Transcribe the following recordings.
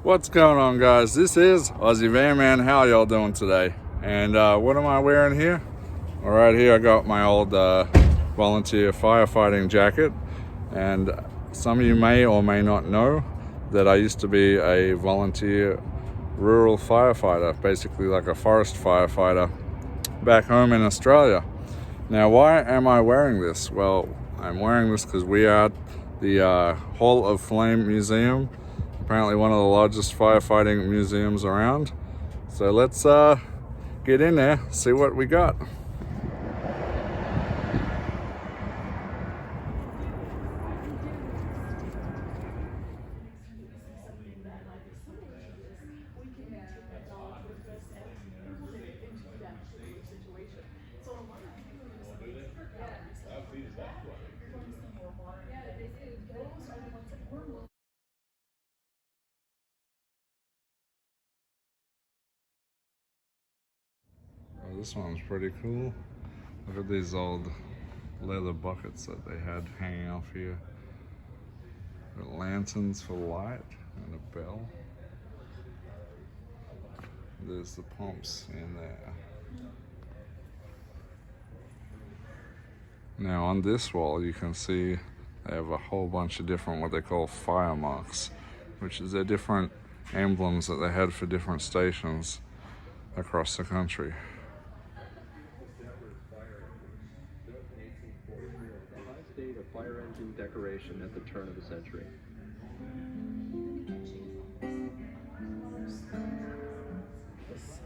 What's going on, guys? This is Aussie Van Man. How y'all doing today? And what am I wearing here? All right, here I got my old volunteer firefighting jacket. And some of you may or may not know that I used to be a volunteer rural firefighter, basically like a forest firefighter back home in Australia. Now, why am I wearing this? Well, I'm wearing this because we are at the Hall of Flame Museum, apparently one of the largest firefighting museums around. So let's get in there, see what we got. Oh, this one's pretty cool. Look at these old leather buckets that they had hanging off here. Got lanterns for light and a bell. There's the pumps in there. Now on this wall you can see they have a whole bunch of different what they call fire marks, which is their different emblems that they had for different stations across the country. State of fire engine decoration at the turn of the century.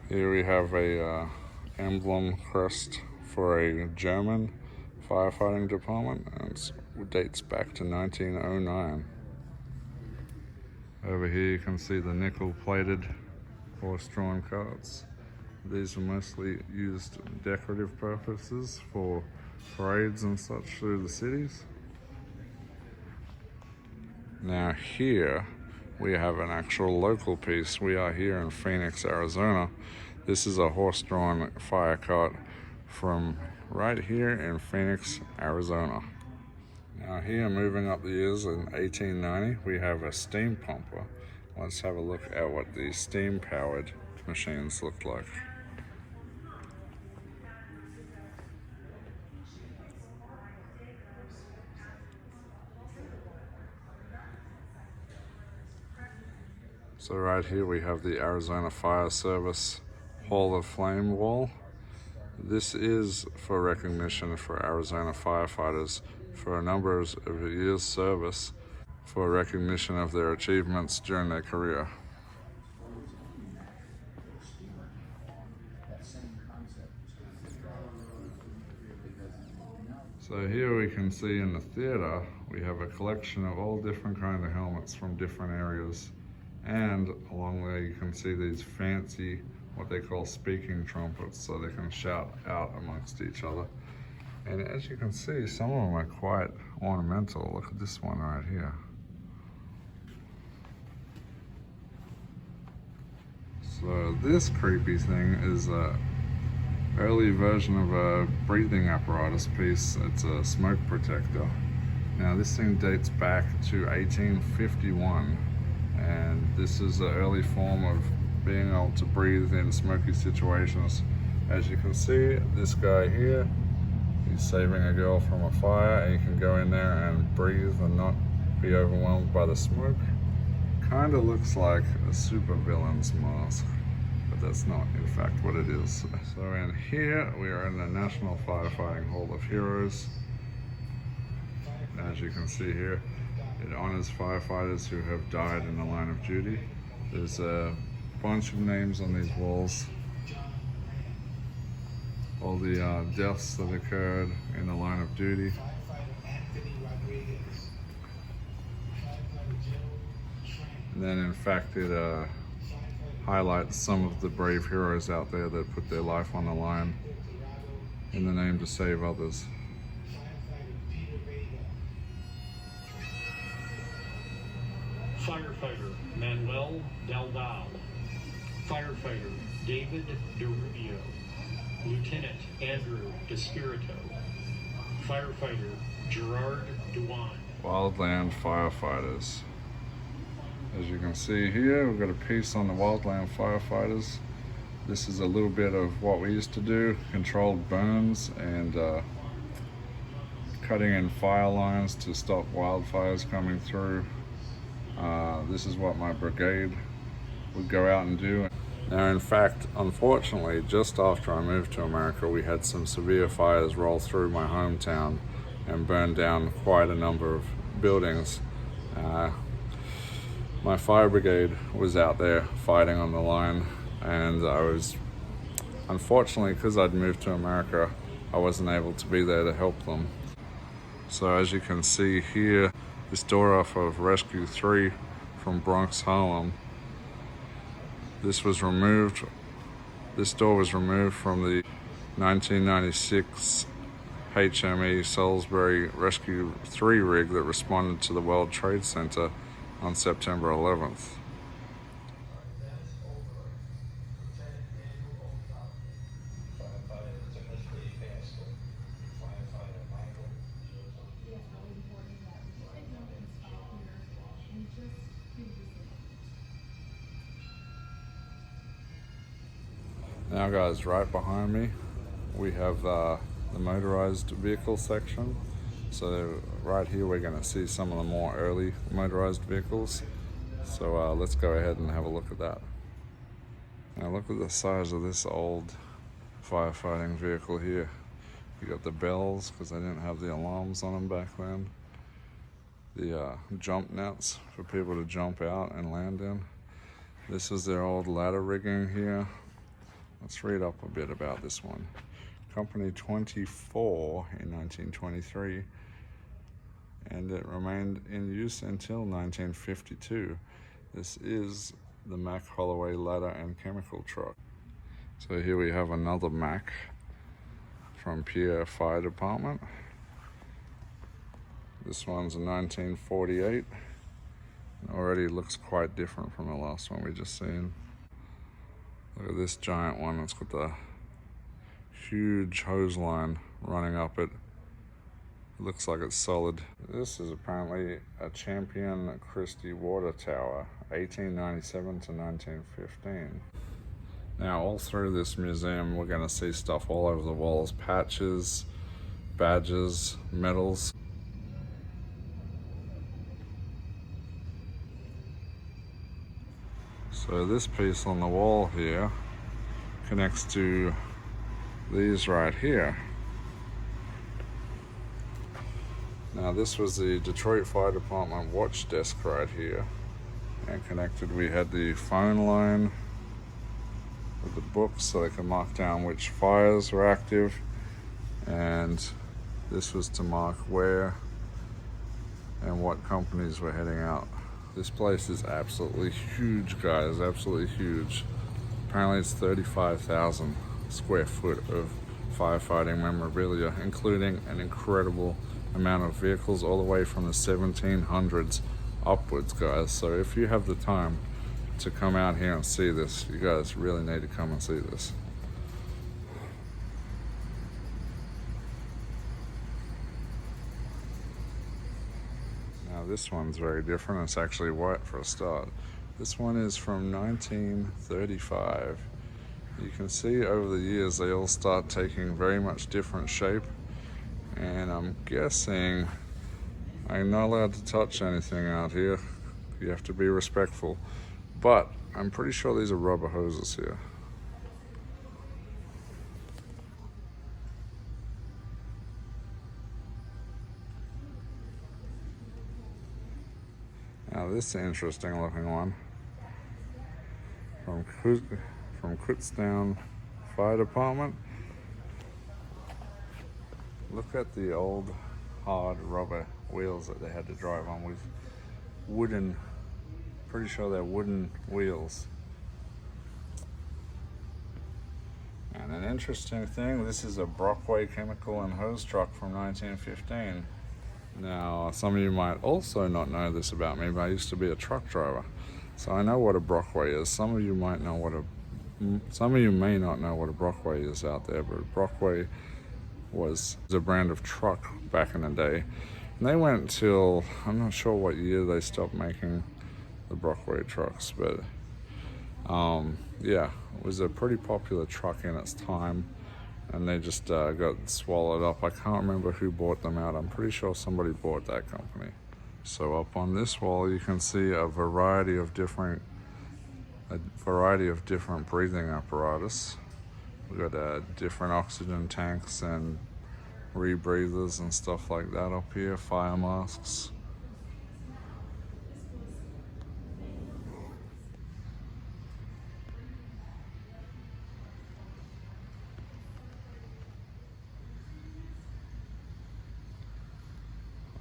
Here we have a emblem crest for a German firefighting department, and it dates back to 1909. Over here you can see the nickel-plated horse-drawn carts. These are mostly used decorative purposes for parades and such through the cities. Now here we have an actual local piece. We are here in Phoenix, Arizona. This is a horse-drawn fire cart from right here in Phoenix, Arizona. Now here, moving up the years, in 1890, we have a steam pumper. Let's have a look at what these steam-powered machines looked like. So right here we have the Arizona Fire Service Hall of Flame wall. This is for recognition for Arizona firefighters for a number of years' service, for recognition of their achievements during their career. So here we can see in the theater, we have a collection of all different kinds of helmets from different areas. And along there you can see these fancy, what they call speaking trumpets, so they can shout out amongst each other. And as you can see, some of them are quite ornamental. Look at this one right here. So this creepy thing is a early version of a breathing apparatus piece. It's a smoke protector. Now this thing dates back to 1851. And this is an early form of being able to breathe in smoky situations. As you can see, this guy here, he's saving a girl from a fire, and you can go in there and breathe and not be overwhelmed by the smoke. Kind of looks like a supervillain's mask, but that's not in fact what it is. So in here, we are in the National Firefighting Hall of Heroes. As you can see here, it honors firefighters who have died in the line of duty. There's a bunch of names on these walls. All the deaths that occurred in the line of duty. And then in fact it highlights some of the brave heroes out there that put their life on the line in the name to save others. Firefighter Manuel Del Val, Firefighter David DeRubio, Lieutenant Andrew DeSpirito, Firefighter Gerard Dewan. Wildland Firefighters. As you can see here, we've got a piece on the Wildland Firefighters. This is a little bit of what we used to do, controlled burns and cutting in fire lines to stop wildfires coming through. This is what my brigade would go out and do. Now, in fact, unfortunately, just after I moved to America, we had some severe fires roll through my hometown and burn down quite a number of buildings. My fire brigade was out there fighting on the line, and I was, unfortunately, because I'd moved to America, I wasn't able to be there to help them. So as you can see here, this door off of Rescue 3 from Bronx, Harlem, this was removed. This door was removed from the 1996 HME Salisbury Rescue 3 rig that responded to the World Trade Center on September 11th. Now guys, right behind me we have the motorized vehicle section. So right here we're going to see some of the more early motorized vehicles. So let's go ahead and have a look at that. Now look at the size of this old firefighting vehicle here. You got the bells because they didn't have the alarms on them back then. The jump nets for people to jump out and land in. This is their old ladder rigging here. Let's read up a bit about this one. Company 24 in 1923, and it remained in use until 1952. This is the Mac Holloway ladder and chemical truck. So here we have another Mac from Pierre Fire Department. This one's a 1948. Already looks quite different from the last one we just seen. Look at this giant one. It's got the huge hose line running up it. It looks like it's solid. This is apparently a Champion Christie water tower, 1897 to 1915. Now all through this museum we're going to see stuff all over the walls. Patches, badges, medals. So this piece on the wall here connects to these right here. Now this was the Detroit Fire Department watch desk right here, and connected we had the phone line with the books so they could mark down which fires were active, and this was to mark where and what companies were heading out. This place is absolutely huge, guys, absolutely huge. Apparently it's 35,000 square foot of firefighting memorabilia, including an incredible amount of vehicles all the way from the 1700s upwards, guys. So if you have the time to come out here and see this, you guys really need to come and see this. Now this one's very different. It's actually white for a start. This one is from 1935. You can see over the years they all start taking very much different shape, and I'm guessing I'm not allowed to touch anything out here. You have to be respectful, but I'm pretty sure these are rubber hoses here. Now this is an interesting looking one from Kutztown Fire Department. Look at the old hard rubber wheels that they had to drive on with wooden, pretty sure they're wooden wheels. And an interesting thing, this is a Brockway chemical and hose truck from 1915. Now, some of you might also not know this about me, but I used to be a truck driver, so I know what a Brockway is. Some of you may not know what a Brockway is out there, but Brockway was a brand of truck back in the day. And they went till, I'm not sure what year they stopped making the Brockway trucks, but yeah, it was a pretty popular truck in its time, and they just got swallowed up. I can't remember who bought them out. I'm pretty sure somebody bought that company. So up on this wall, you can see a variety of different breathing apparatus. We've got different oxygen tanks and rebreathers and stuff like that up here, fire masks.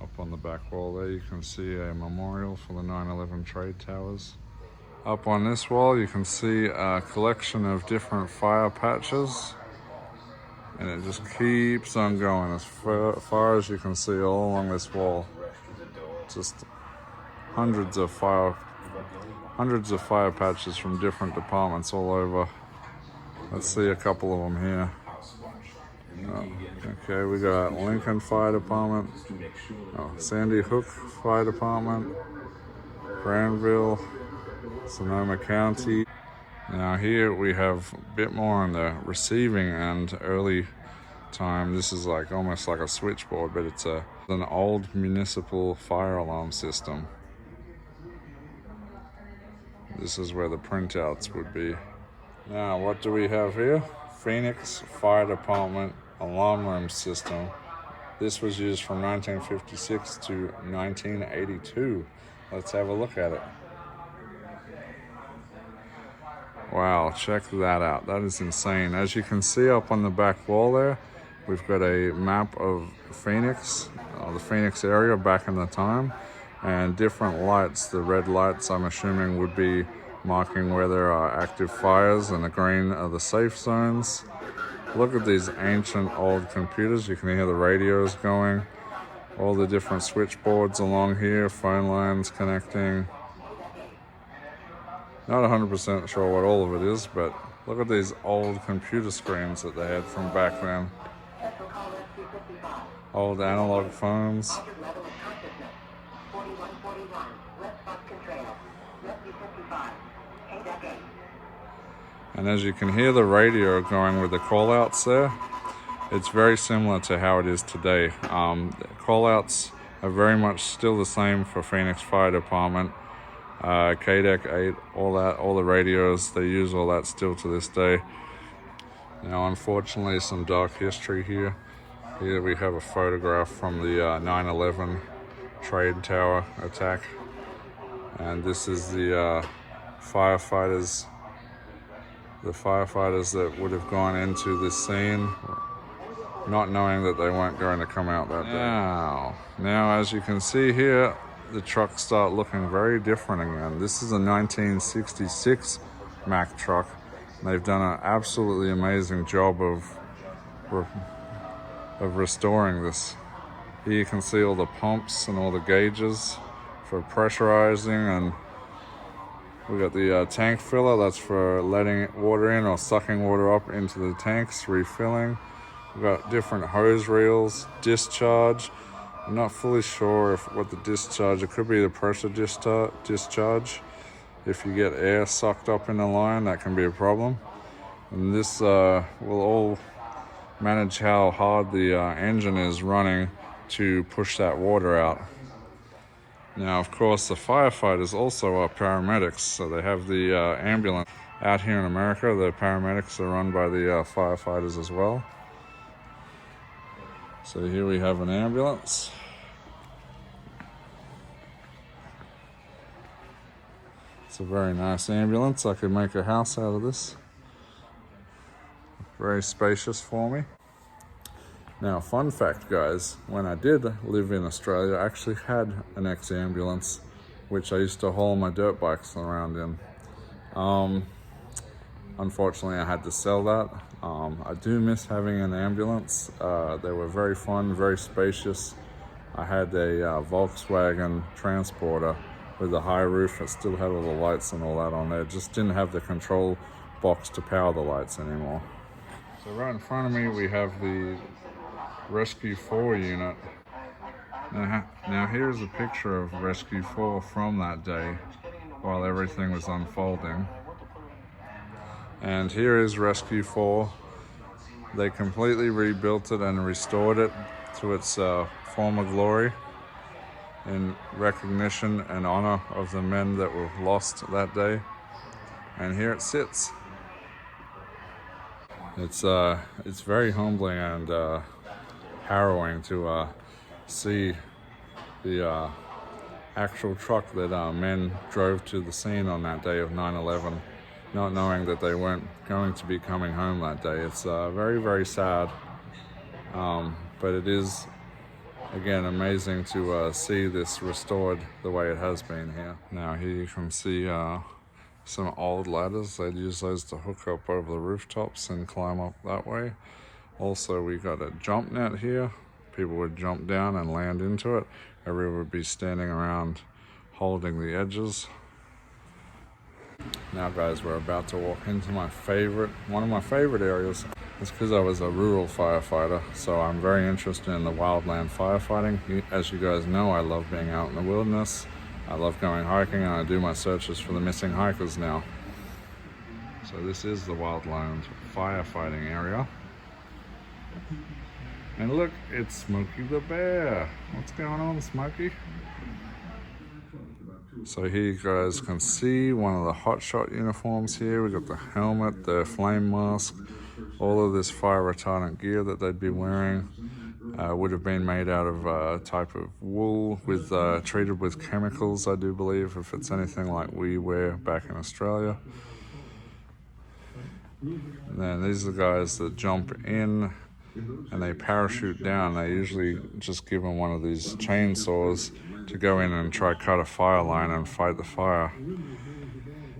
Up on the back wall there, you can see a memorial for the 9/11 trade towers. Up on this wall, you can see a collection of different fire patches, and it just keeps on going as far as you can see all along this wall. Just hundreds of fire patches from different departments all over. Let's see a couple of them here. Okay, we got Lincoln Fire Department, Sandy Hook Fire Department, Granville, Sonoma County. Now here we have a bit more on the receiving end, early time. This is like almost like a switchboard, but it's an old municipal fire alarm system. This is where the printouts would be. Now what do we have here? Phoenix Fire Department alarm room system. This was used from 1956 to 1982. Let's have a look at it. Wow, check that out. That is insane. As you can see up on the back wall there, we've got a map of Phoenix, the Phoenix area back in the time, and different lights. The red lights, I'm assuming, would be marking where there are active fires, and the green are the safe zones. Look at these ancient old computers. You can hear the radios going, all the different switchboards along here, phone lines connecting. Not 100% sure what all of it is, but look at these old computer screens that they had from back then. Old analog phones. And as you can hear the radio going with the call-outs there, it's very similar to how it is today. The call-outs are very much still the same for Phoenix Fire Department. KDEC 8, all the radios, they use all that still to this day. Now, unfortunately, some dark history here. Here we have a photograph from the 9/11 trade tower attack. And this is the firefighters that would have gone into this scene, not knowing that they weren't going to come out that day. Now, as you can see here, the trucks start looking very different again. This is a 1966 Mack truck. They've done an absolutely amazing job of restoring this. Here you can see all the pumps and all the gauges for pressurizing, and we got the tank filler. That's for letting water in or sucking water up into the tanks, refilling. We've got different hose reels, discharge. I'm not fully sure what the discharge, it could be the pressure discharge. If you get air sucked up in the line, that can be a problem. And this will all manage how hard the engine is running to push that water out. Now, of course, the firefighters also are paramedics, so they have the ambulance. Out here in America, the paramedics are run by the firefighters as well. So here we have an ambulance. It's a very nice ambulance. I could make a house out of this. Very spacious for me. Now, fun fact, guys, when I did live in Australia, I actually had an ex-ambulance, which I used to haul my dirt bikes around in. Unfortunately, I had to sell that. I do miss having an ambulance. They were very fun, very spacious. I had a Volkswagen Transporter with a high roof that still had all the lights and all that on there. It just didn't have the control box to power the lights anymore. So right in front of me, we have the Rescue 4 unit. Now here's a picture of Rescue 4 from that day. while everything was unfolding. And here is Rescue 4. They completely rebuilt it and restored it to its former glory in recognition and honor of the men that were lost that day. And here it sits. It's very humbling and harrowing to see the actual truck that men drove to the scene on that day of 9/11, not knowing that they weren't going to be coming home that day. It's very, very sad, but it is, again, amazing to see this restored the way it has been here. Now here you can see some old ladders. They'd use those to hook up over the rooftops and climb up that way. Also, we got a jump net here. People would jump down and land into it. Everyone would be standing around holding the edges. Now guys, we're about to walk into one of my favorite areas. It's because I was a rural firefighter, so I'm very interested in the wildland firefighting. As you guys know, I love being out in the wilderness. I love going hiking, and I do my searches for the missing hikers now. So this is the wildland firefighting area. And look, it's Smokey the Bear. What's going on, Smokey? So here you guys can see one of the hotshot uniforms here. We got the helmet, the flame mask, all of this fire retardant gear that they'd be wearing. Would have been made out of a type of wool with treated with chemicals, I do believe, if it's anything like we wear back in Australia. And then these are the guys that jump in and they parachute down. They usually just give them one of these chainsaws to go in and try cut a fire line and fight the fire.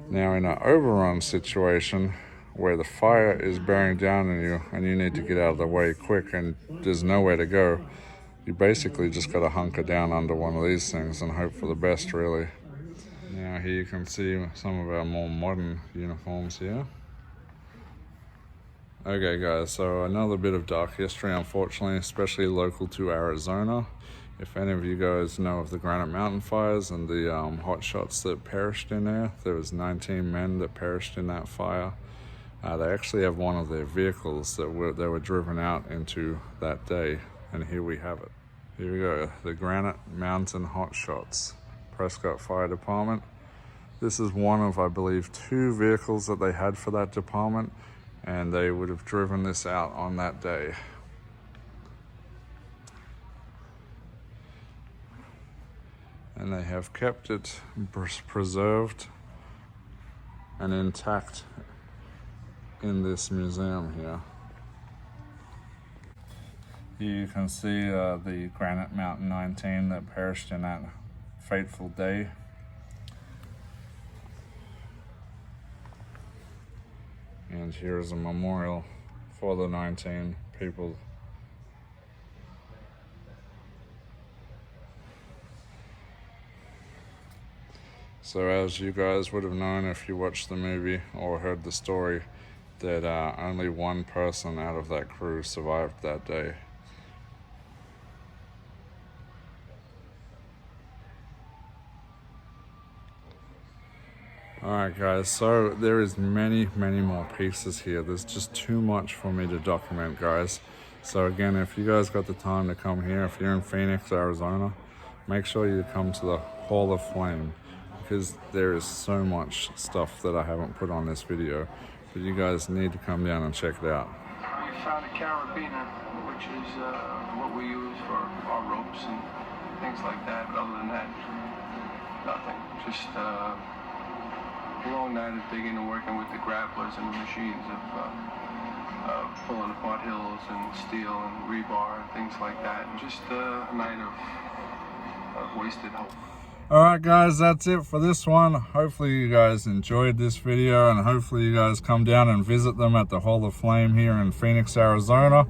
Now in an overrun situation where the fire is bearing down on you and you need to get out of the way quick and there's nowhere to go, you basically just got to hunker down under one of these things and hope for the best, really. Now here you can see some of our more modern uniforms here. Okay guys, so another bit of dark history, unfortunately, especially local to Arizona. If any of you guys know of the Granite Mountain fires and the hotshots that perished in there was 19 men that perished in that fire. They actually have one of their vehicles that they were driven out into that day, and here we have it. Here we go, the Granite Mountain hotshots, Prescott Fire Department. This is one of, I believe, 2 vehicles that they had for that department, and they would have driven this out on that day. And they have kept it preserved and intact in this museum here. Here you can see the Granite Mountain 19 that perished in that fateful day. And here's a memorial for the 19 people. So as you guys would have known if you watched the movie or heard the story, that only one person out of that crew survived that day. Alright guys, so there is many more pieces here. There's just too much for me to document, guys. So again, if you guys got the time to come here, if you're in Phoenix, Arizona, make sure you come to the Hall of Flame, because there is so much stuff that I haven't put on this video. But you guys need to come down and check it out. We found a carabiner, which is what we use for our ropes and things like that. But other than that, nothing. Just a long night of digging and working with the grapplers and the machines of pulling apart hills and steel and rebar and things like that. And just a night of wasted hope. Alright guys, that's it for this one. Hopefully you guys enjoyed this video, and hopefully you guys come down and visit them at the Hall of Flame here in Phoenix, Arizona.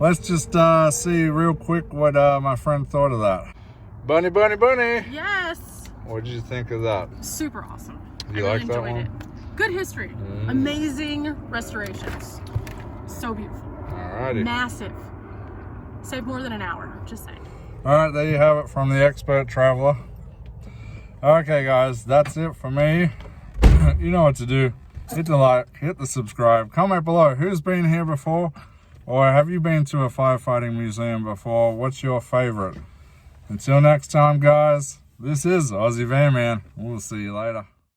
Let's just see real quick what my friend thought of that. Bunny! Yes! What did you think of that? Super awesome. You like that one? It. Good history. Amazing restorations. So beautiful. Alrighty. Massive. Saved more than an hour, just saying. Alright, there you have it from the expert traveler. Okay guys, that's it for me. You know what to do. Hit the like, hit the subscribe, comment below who's been here before, or have you been to a firefighting museum before? What's your favorite? Until next time guys, this is Aussie Van Man. We'll see you later.